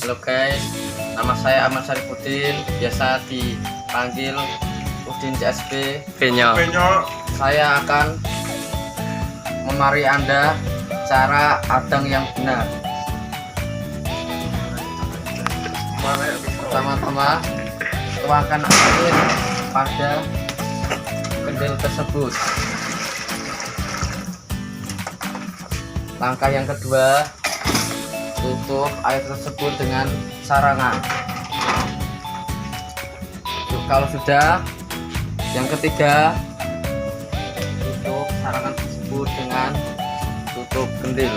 Halo guys, nama saya Ahmad Syarifuddin, biasa dipanggil Udin CSP. Saya akan memari Anda cara adang yang benar. Pertama-tama tuangkan air pada kendil tersebut. Langkah yang kedua, tutup air tersebut dengan sarangan. Kalau sudah, yang ketiga, tutup sarangan tersebut dengan tutup kendil.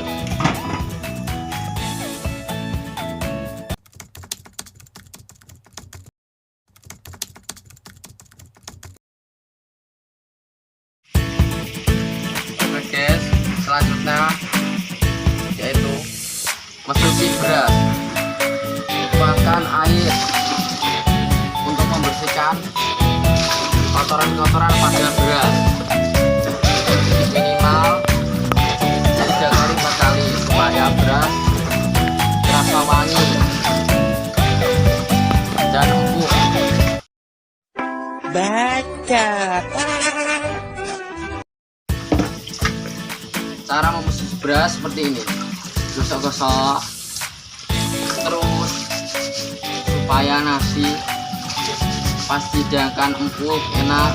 Oke guys, selanjutnya yaitu mencuci beras. Tuangkan air untuk membersihkan kotoran-kotoran pada beras minimal 3 kali 4 kali supaya beras terasa wangi dan empuk. Baca. Cara membungkus beras seperti ini, gosok-gosok terus supaya nasi pas dihidangkan empuk enak.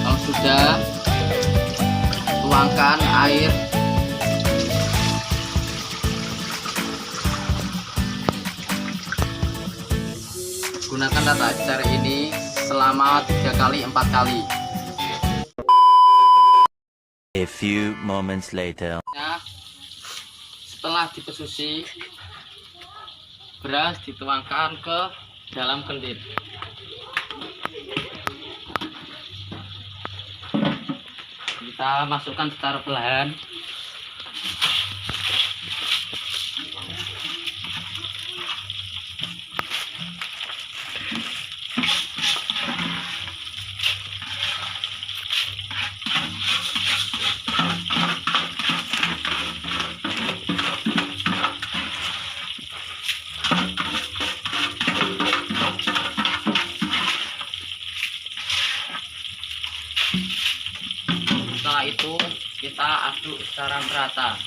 Kalau sudah, tuangkan air. Gunakan tata cara ini selama 3 kali 4 kali. A few moments later. Nah, setelah dipesusi, beras dituangkan ke dalam kendil. Kita masukkan secara perlahan. Setelah itu kita aduk secara merata.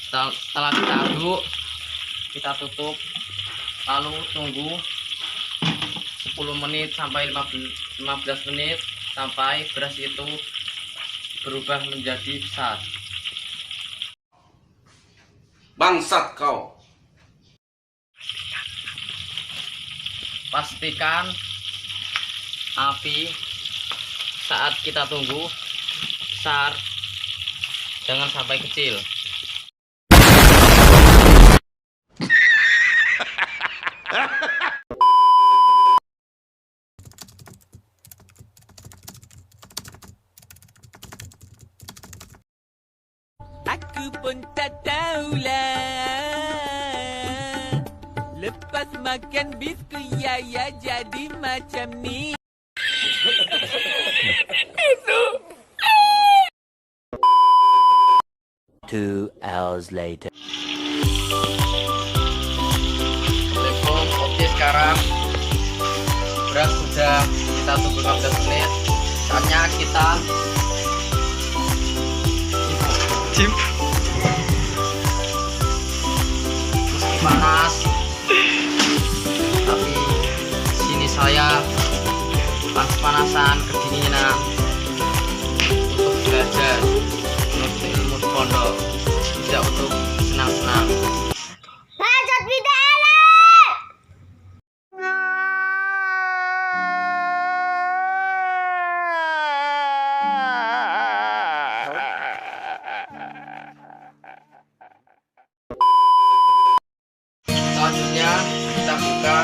Setelah kita aduk, kita tutup, lalu tunggu 10 menit sampai 15 menit sampai beras itu berubah menjadi besar. Bangsat kau. Pastikan api saat kita tunggu besar, jangan sampai kecil. Aku pun tak tahulah. Lepas makan biskuit ya jadi macam ni. 2 hours later. Oke, sekarang beras sudah kita tunggu 15 menit. Saatnya kita meski panas, tapi sini saya panas-panasan kedinginan untuk belajar menuntut ilmu di pondok, tidak untuk senang-senang. Selanjutnya kita buka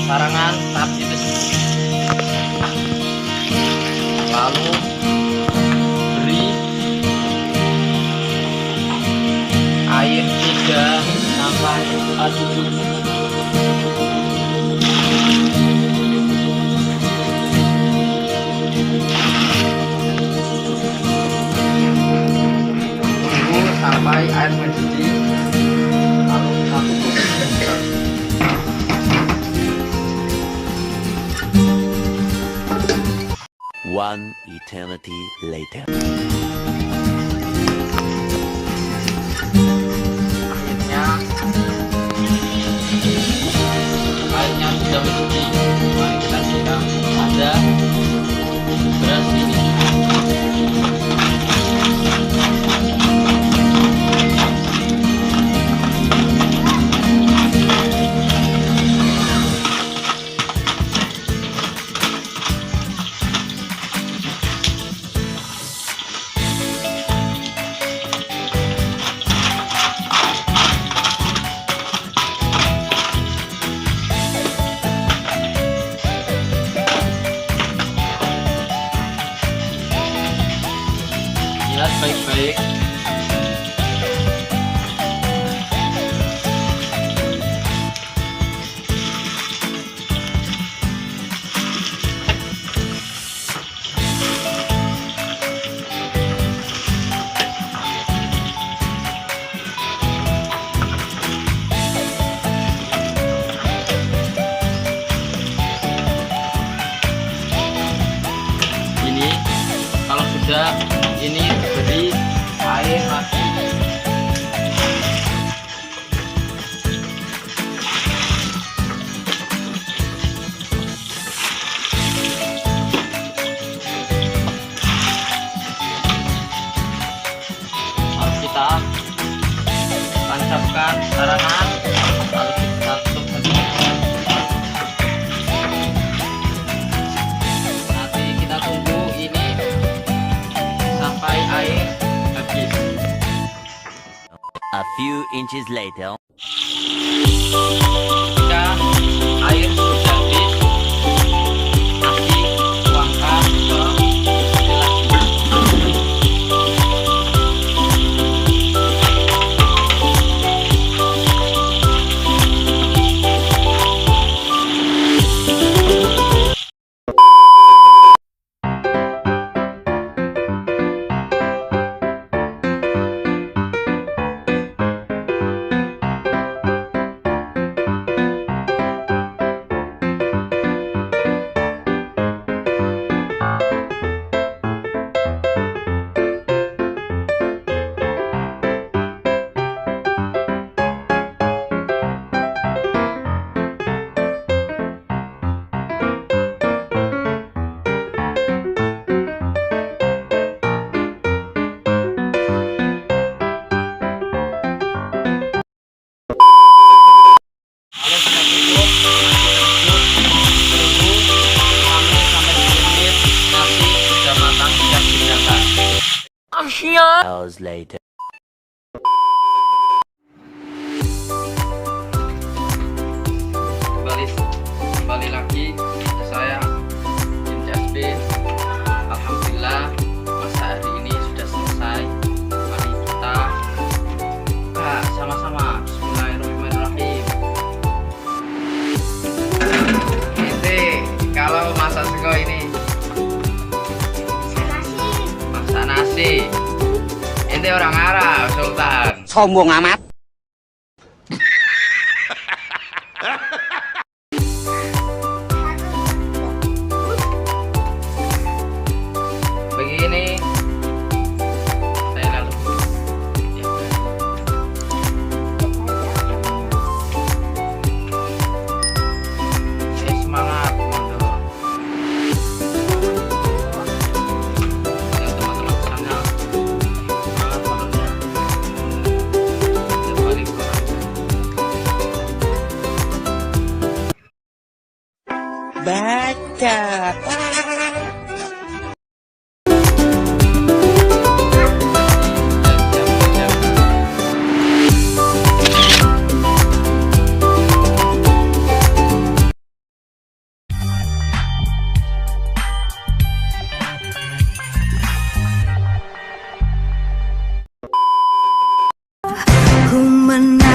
sarangan tadi tersebut, lalu beri air 3 sampai Tunggu sampai air mendidih, lalu kita tutup. One eternity later. Airnya sudah mendidih. Mari kita siram pada beras ini. Lihat baik-baik. Ini kalau sudah ini beri air lagi. Harus kita tancapkan taranan, lalu kita tutup lagi. Nanti kita tunggu ini sampai air habis. A few inches later. Jika air sudah habis, nasi tuangkan ke sini lagi. Hours later. Kembali lagi saya Kocak Abiis. Alhamdulillah masa hari ini sudah selesai. Mari kita buka sama-sama. Bismillahirrahmanirrahim. Ini kalau masak sego ini masak nasi. Ini orang Arab, Sultan. Sombong amat. Begini saya lalu ya. Semangat teman-teman. Ya, teman-teman sana semangat motornya. Ya, balik orang. Baca. Ku menang.